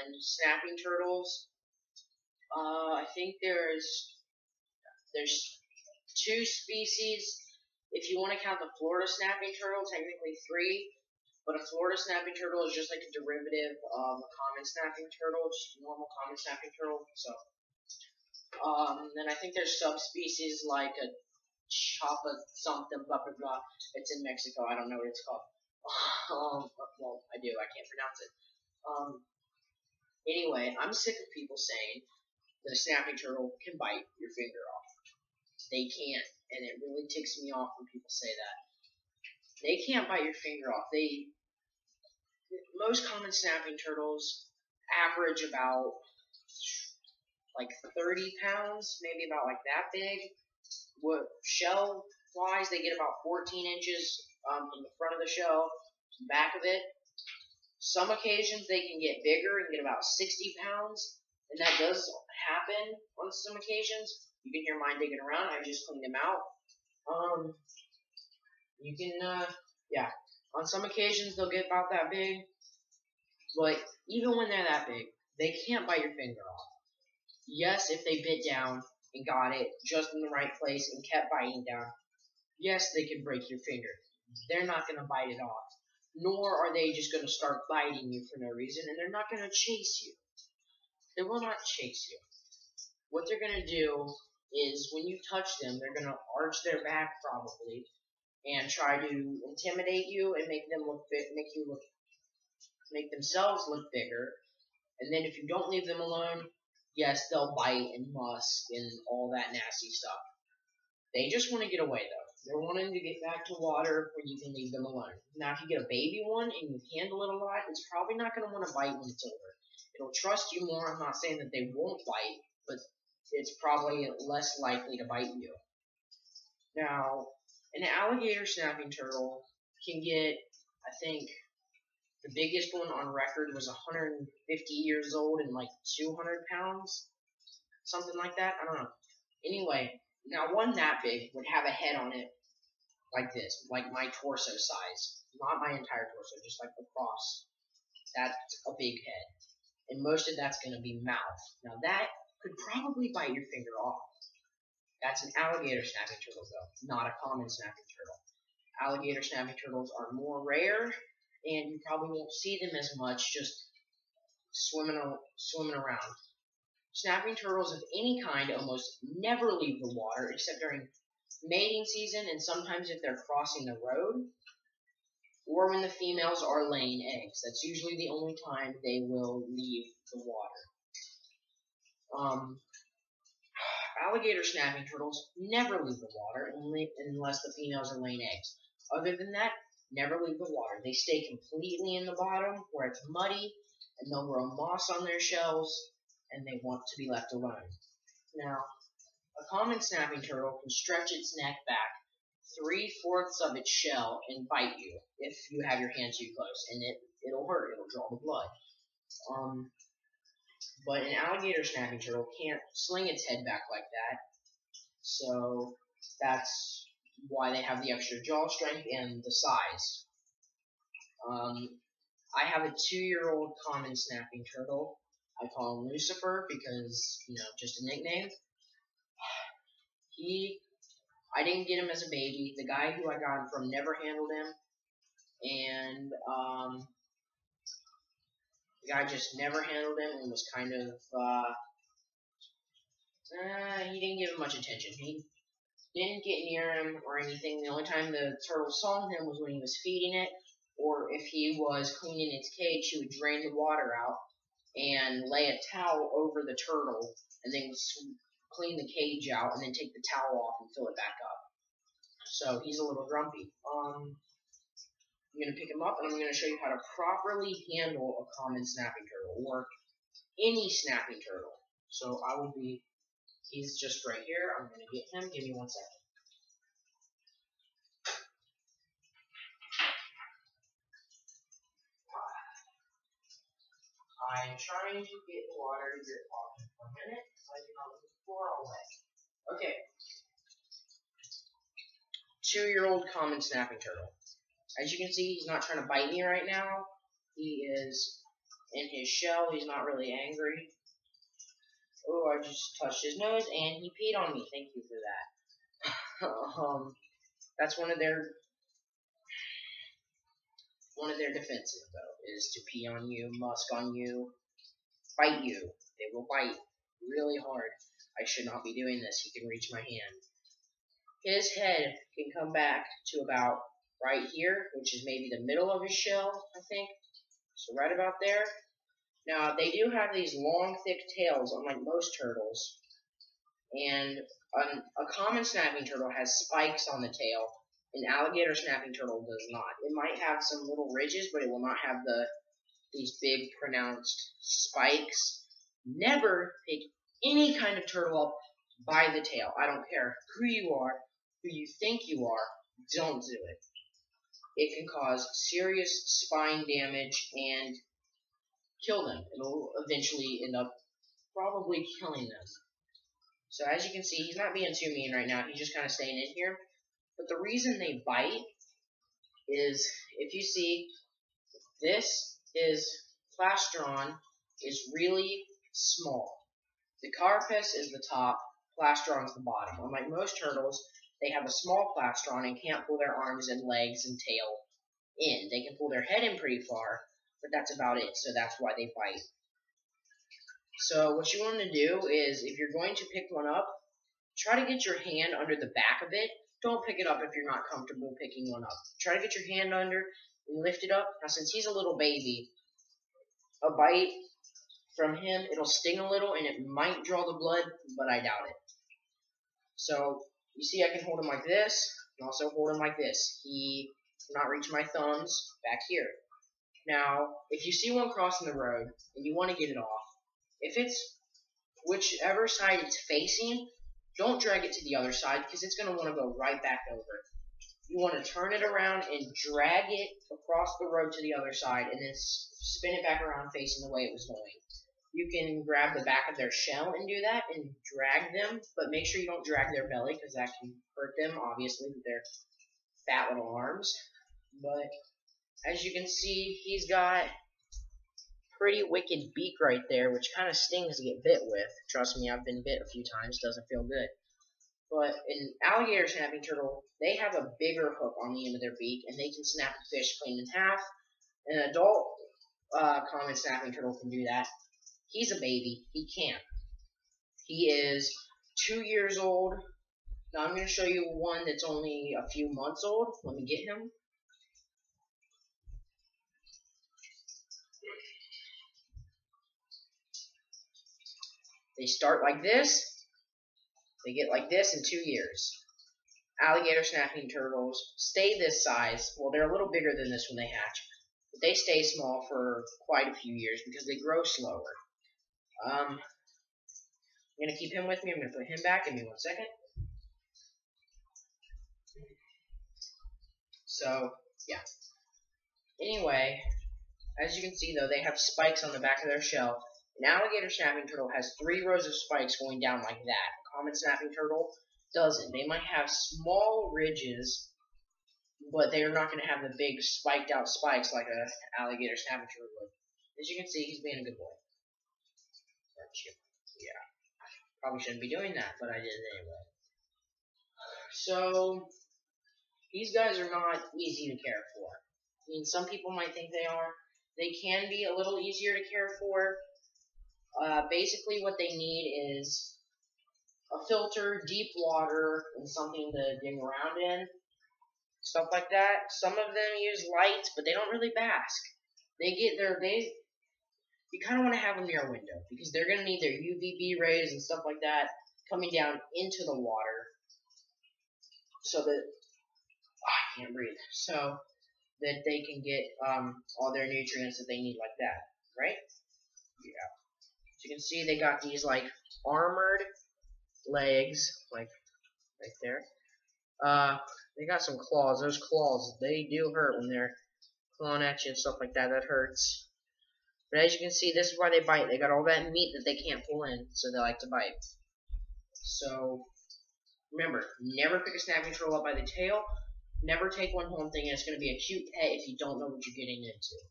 on snapping turtles. I think there's two species. If you want to count the Florida snapping turtle, technically three. But a Florida snapping turtle is just like a derivative of a common snapping turtle, just a normal common snapping turtle. So, then I think there's subspecies like a chapa something, blah blah blah. It's in Mexico. I don't know what it's called. Well, I do. I can't pronounce it. Anyway, I'm sick of people saying that a snapping turtle can bite your finger off. They can't, and it really ticks me off when people say that. They can't bite your finger off. Most common snapping turtles average about like 30 pounds, maybe about like that big. Shell wise, they get about 14 inches from the front of the shell to the back of it. Some occasions they can get bigger and get about 60 pounds, and that does happen on some occasions. You can hear mine digging around. I just cleaned them out. You can, yeah. On some occasions they'll get about that big, but even when they're that big, they can't bite your finger off. Yes, if they bit down and got it just in the right place and kept biting down, yes, they can break your finger. They're not going to bite it off. Nor are they just going to start biting you for no reason, and they're not going to chase you. They will not chase you. What they're going to do is when you touch them, they're going to arch their back probably and try to intimidate you and make themselves look bigger. And then if you don't leave them alone, yes, they'll bite and musk and all that nasty stuff. They just want to get away though. They're wanting to get back to water where you can leave them alone. Now, if you get a baby one and you handle it a lot, it's probably not going to want to bite when it's older. It'll trust you more. I'm not saying that they won't bite, but it's probably less likely to bite you. Now, an alligator snapping turtle can get, I think, the biggest one on record was 150 years old and like 200 pounds. Something like that. I don't know. Anyway, now one that big would have a head on it like this, like my torso size. Not my entire torso, just like across. That's a big head. And most of that's going to be mouth. Now that could probably bite your finger off. That's an alligator snapping turtle though, not a common snapping turtle. Alligator snapping turtles are more rare, and you probably won't see them as much just swimming around. Snapping turtles of any kind almost never leave the water except during mating season and sometimes if they're crossing the road or when the females are laying eggs. That's usually the only time they will leave the water. Alligator snapping turtles never leave the water unless the females are laying eggs. Other than that, never leave the water. They stay completely in the bottom where it's muddy and they'll grow moss on their shells and they want to be left alone. Now, a common snapping turtle can stretch its neck back 3/4 of its shell and bite you if you have your hand too close, and it'll hurt. It'll draw the blood. But an alligator snapping turtle can't sling its head back like that, so that's why they have the extra jaw strength and the size. I have a 2-year-old common snapping turtle. I call him Lucifer because, just a nickname. I didn't get him as a baby. The guy who I got him from never handled him, and the guy just never handled him and was kind of, he didn't give him much attention. He didn't get near him or anything. The only time the turtle saw him was when he was feeding it, or if he was cleaning its cage, he would drain the water out and lay a towel over the turtle, and then clean the cage out, and then take the towel off and fill it back up. So he's a little grumpy. I'm going to pick him up, and I'm going to show you how to properly handle a common snapping turtle, or any snapping turtle. So he's just right here. I'm going to get him. Give me 1 second. I'm trying to get water to drip off him for a minute, so I do not leave the floor all wet. Okay. 2-year-old common snapping turtle. As you can see, he's not trying to bite me right now. He is in his shell. He's not really angry. Oh, I just touched his nose and he peed on me. Thank you for that. That's one of their defenses, though, is to pee on you, musk on you, bite you. They will bite really hard. I should not be doing this. He can reach my hand. His head can come back to about right here, which is maybe the middle of his shell, I think. So right about there. Now, they do have these long, thick tails, unlike most turtles. And a common snapping turtle has spikes on the tail. An alligator snapping turtle does not. It might have some little ridges, but it will not have these big, pronounced spikes. Never pick any kind of turtle up by the tail. I don't care who you are, who you think you are, don't do it. It can cause serious spine damage and kill them. It'll eventually end up probably killing them. So as you can see, he's not being too mean right now. He's just kind of staying in here. But the reason they bite is, if you see, this plastron is really small. The carapace is the top, plastron is the bottom. Unlike most turtles, they have a small plastron and can't pull their arms and legs and tail in. They can pull their head in pretty far, but that's about it, so that's why they bite. So what you want to do is, if you're going to pick one up, try to get your hand under the back of it. Don't pick it up if you're not comfortable picking one up. Try to get your hand under and lift it up. Now, since he's a little baby, a bite from him, it'll sting a little and it might draw the blood, but I doubt it. So, you see I can hold him like this, and also hold him like this. He cannot reach my thumbs back here. Now, if you see one crossing the road and you want to get it off, if it's whichever side it's facing, don't drag it to the other side because it's going to want to go right back over. You want to turn it around and drag it across the road to the other side and then spin it back around facing the way it was going. You can grab the back of their shell and do that and drag them, but make sure you don't drag their belly because that can hurt them, obviously, with their fat little arms. But as you can see, he's got pretty wicked beak right there, which kind of stings to get bit with. Trust me, I've been bit a few times. Doesn't feel good. But an alligator snapping turtle, they have a bigger hook on the end of their beak, and they can snap a fish clean in half. An adult common snapping turtle can do that. He's a baby. He can't. He is 2 years old. Now I'm going to show you one that's only a few months old. Let me get him. They start like this. They get like this in 2 years. Alligator snapping turtles stay this size. Well, they're a little bigger than this when they hatch. But they stay small for quite a few years because they grow slower. I'm going to keep him with me. I'm going to put him back. Give me 1 second. So, yeah. Anyway, as you can see, though, they have spikes on the back of their shell. An alligator snapping turtle has 3 rows of spikes going down like that. A common snapping turtle doesn't. They might have small ridges, but they are not going to have the big spiked out spikes like an alligator snapping turtle would. As you can see, he's being a good boy. Yeah. Probably shouldn't be doing that, but I did it anyway. So, these guys are not easy to care for. I mean, some people might think they are. They can be a little easier to care for. Basically what they need is a filter, deep water, and something to dig around in. Stuff like that. Some of them use lights, but they don't really bask. You kind of want to have them near a window, because they're going to need their UVB rays and stuff like that coming down into the water, so that, I can't breathe, so that they can get all their nutrients that they need like that, right? Yeah. So you can see they got these like armored legs, like right there. They got some claws. Those claws, they do hurt when they're clawing at you and stuff like that. That hurts. But as you can see, this is why they bite. They got all that meat that they can't pull in, so they like to bite. So, remember, never pick a snapping turtle up by the tail. Never take one home thinking it's going to be a cute pet if you don't know what you're getting into.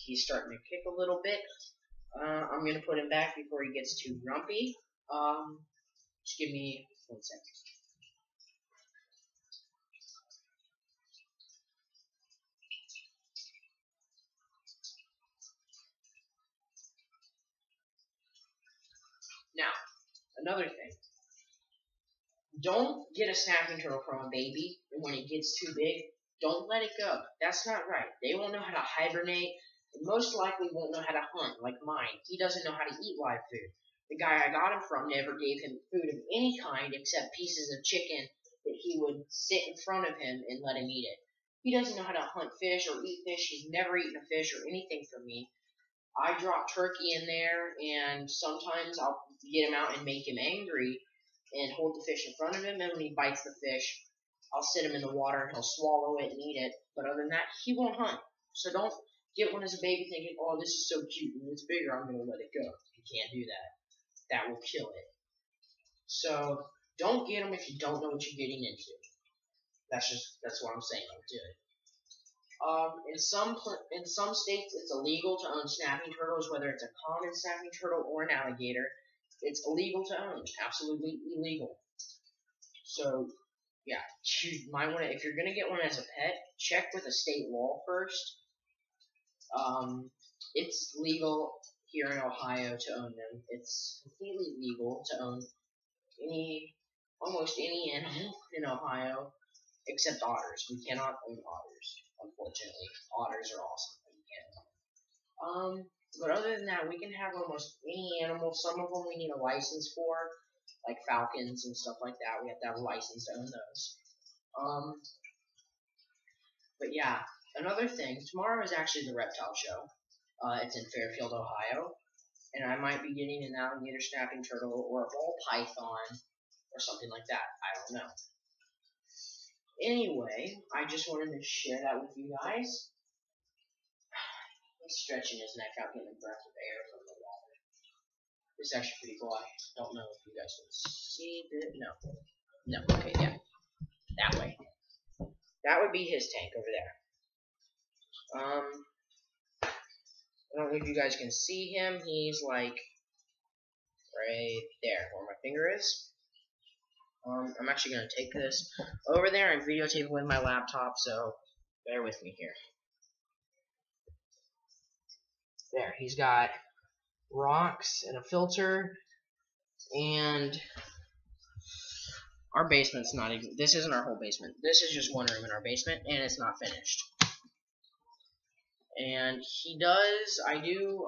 He's starting to kick a little bit. I'm gonna put him back before he gets too grumpy. Just give me 1 second. Now, another thing. Don't get a snapping turtle from a baby, and when it gets too big, don't let it go. That's not right. They won't know how to hibernate, and most likely won't know how to hunt, like mine. He doesn't know how to eat live food. The guy I got him from never gave him food of any kind except pieces of chicken that he would sit in front of him and let him eat it. He doesn't know how to hunt fish or eat fish. He's never eaten a fish or anything from me. I drop turkey in there, and sometimes I'll get him out and make him angry and hold the fish in front of him, and when he bites the fish, I'll sit him in the water and he'll swallow it and eat it. But other than that, he won't hunt. So don't get one as a baby thinking, oh, this is so cute, and it's bigger, I'm going to let it go. You can't do that. That will kill it. So don't get them if you don't know what you're getting into. That's what I'm saying. Don't do it. In some states, it's illegal to own snapping turtles, whether it's a common snapping turtle or an alligator. It's illegal to own, absolutely illegal. So, yeah, you might want to, if you're gonna get one as a pet, check with a state law first. It's legal here in Ohio to own them. It's completely legal to own almost any animal in Ohio except otters. We cannot own otters, unfortunately. Otters are awesome, but we can't own them. But other than that, we can have almost any animal. Some of them we need a license for, like falcons and stuff like that. We have to have a license to own those. But yeah, another thing. Tomorrow is actually the reptile show. It's in Fairfield, Ohio, and I might be getting an alligator snapping turtle or a ball python or something like that. I don't know. Anyway, I just wanted to share that with you guys. He's stretching his neck out, getting a breath of air from the water. This is actually pretty cool. I don't know if you guys can see it. No. Okay, yeah. That way. That would be his tank over there. I don't know if you guys can see him. He's like right there where my finger is. I'm actually going to take this over there and videotape with my laptop, so bear with me here. There, he's got rocks and a filter, and our basement's not even, this isn't our whole basement. This is just one room in our basement, and it's not finished. And I do,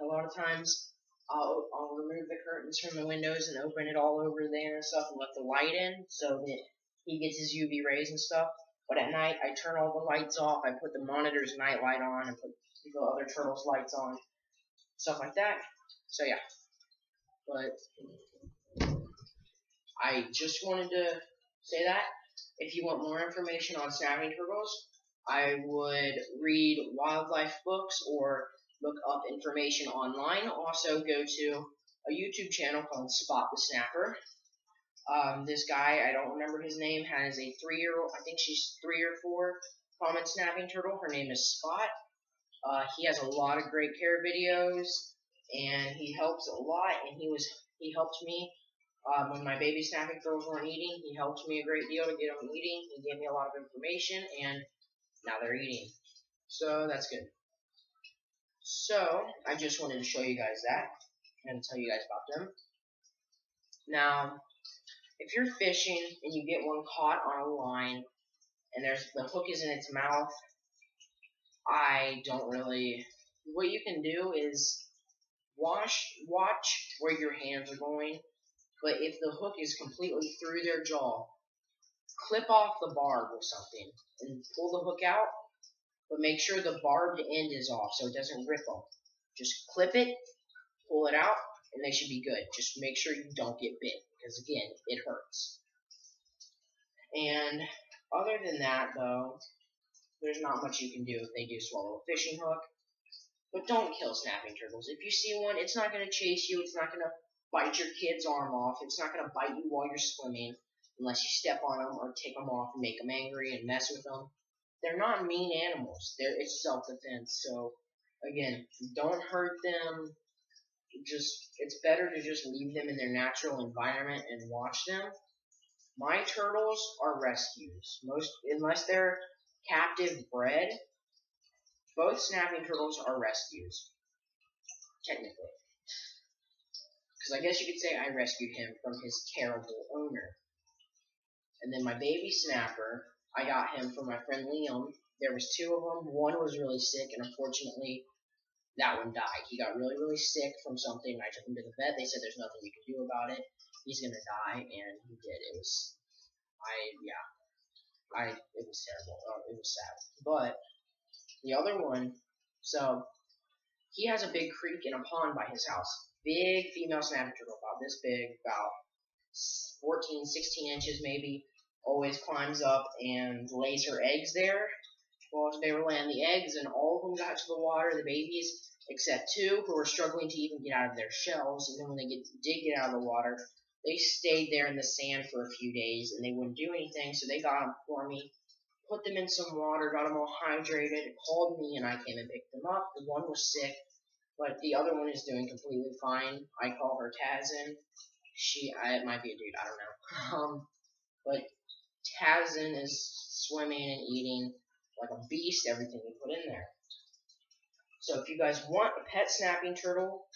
a lot of times, I'll remove the curtains from the windows and open it all over there and stuff and let the light in so that he gets his UV rays and stuff. But at night, I turn all the lights off. I put the monitor's night light on and put the other turtles' lights on, stuff like that. So yeah. But I just wanted to say that. If you want more information on snapping turtles, I would read wildlife books or look up information online. Also, go to a YouTube channel called Spot the Snapper. This guy, I don't remember his name, has a 3-year-old, I think she's 3 or 4, common snapping turtle. Her name is Spot. He has a lot of great care videos, and he helps a lot, and he helped me when my baby snapping turtles weren't eating. He helped me a great deal to get them eating. He gave me a lot of information, and now they're eating. So that's good. So I just wanted to show you guys that and tell you guys about them. Now, if you're fishing and you get one caught on a line and the hook is in its mouth, what you can do is watch where your hands are going, but if the hook is completely through their jaw, clip off the barb or something and pull the hook out, but make sure the barbed end is off so it doesn't rip them. Just clip it, pull it out, and they should be good. Just make sure you don't get bit, because again, it hurts. And other than that, though, there's not much you can do if they do swallow a fishing hook. But don't kill snapping turtles. If you see one, it's not going to chase you. It's not going to bite your kid's arm off. It's not going to bite you while you're swimming unless you step on them or take them off and make them angry and mess with them. they're not mean animals. It's self-defense. So again, don't hurt them. It's better to just leave them in their natural environment and watch them. My turtles are rescues. Unless they're captive bred, both snapping turtles are rescues, technically. Because I guess you could say I rescued him from his terrible owner. And then my baby snapper, I got him from my friend Liam. There was 2 of them. One was really sick, and unfortunately, that one died. He got really, really sick from something. I took him to the vet. They said there's nothing you can do about it. He's gonna die, and he did. It was terrible. It was sad. But the other one, so he has a big creek and a pond by his house. Big female snapping turtle, about this big, about 14, 16 inches maybe. Always climbs up and lays her eggs there. Well, they were laying the eggs, and all of them got to the water, the babies, except 2 who were struggling to even get out of their shells. And then when they did get out of the water, they stayed there in the sand for a few days, and they wouldn't do anything. So they got them for me, put them in some water, got them all hydrated, called me, and I came and picked them up. The one was sick, but the other one is doing completely fine. I call her Tazin. It might be a dude, I don't know. But Tazin is swimming and eating like a beast, everything we put in there. So if you guys want a pet snapping turtle,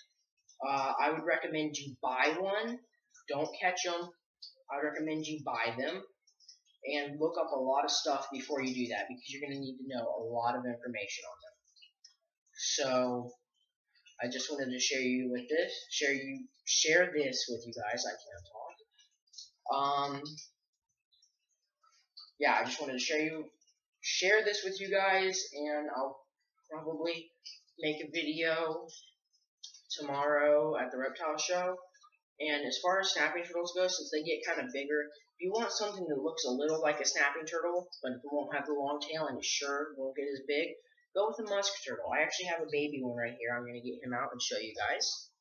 I would recommend you buy one. Don't catch them. I recommend you buy them and look up a lot of stuff before you do that, because you're going to need to know a lot of information on them. So I just wanted to share this with you guys. I can't talk. Yeah, I just wanted to share this with you guys, and I'll probably make a video tomorrow at the reptile show. And as far as snapping turtles go, since they get kind of bigger, if you want something that looks a little like a snapping turtle, but it won't have the long tail and it sure won't get as big, go with a musk turtle. I actually have a baby one right here. I'm going to get him out and show you guys.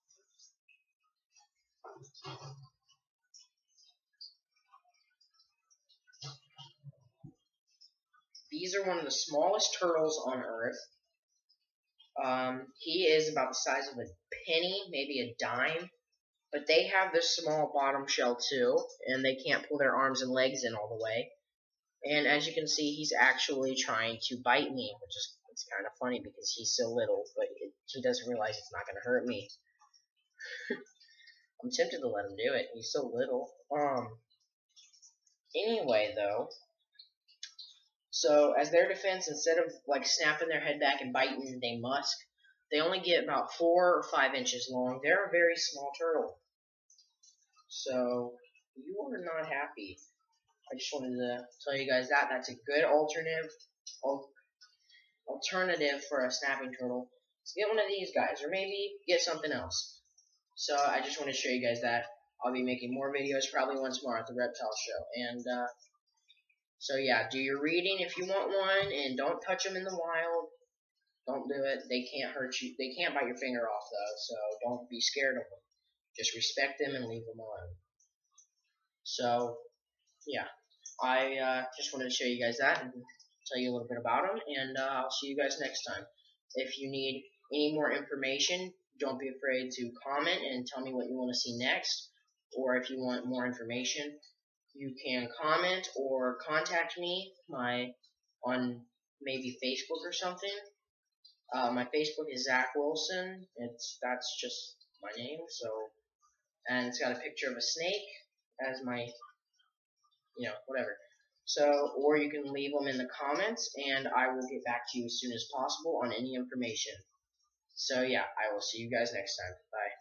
These are one of the smallest turtles on Earth. He is about the size of a penny, maybe a dime. But they have this small bottom shell too, and they can't pull their arms and legs in all the way. And as you can see, he's actually trying to bite me, which is kind of funny because he's so little, but he doesn't realize it's not going to hurt me. I'm tempted to let him do it. He's so little. Anyway, though, so as their defense, instead of like snapping their head back and biting they musk, they only get about 4 or 5 inches long. They're a very small turtle. So you are not happy. I just wanted to tell you guys that. That's a good alternative for a snapping turtle. So get one of these guys, or maybe get something else. So I just want to show you guys that. I'll be making more videos probably once more at the reptile show. And so yeah, do your reading if you want one, and don't touch them in the wild. Don't do it. They can't hurt you. They can't bite your finger off though, so don't be scared of them. Just respect them and leave them alone. So yeah, I just wanted to show you guys that and tell you a little bit about them, and I'll see you guys next time. If you need any more information, don't be afraid to comment and tell me what you want to see next, or if you want more information, you can comment or contact me on maybe Facebook or something. My Facebook is Zach Wilson. That's just my name. So, and it's got a picture of a snake as my, whatever. So, or you can leave them in the comments, and I will get back to you as soon as possible on any information. So yeah, I will see you guys next time. Bye.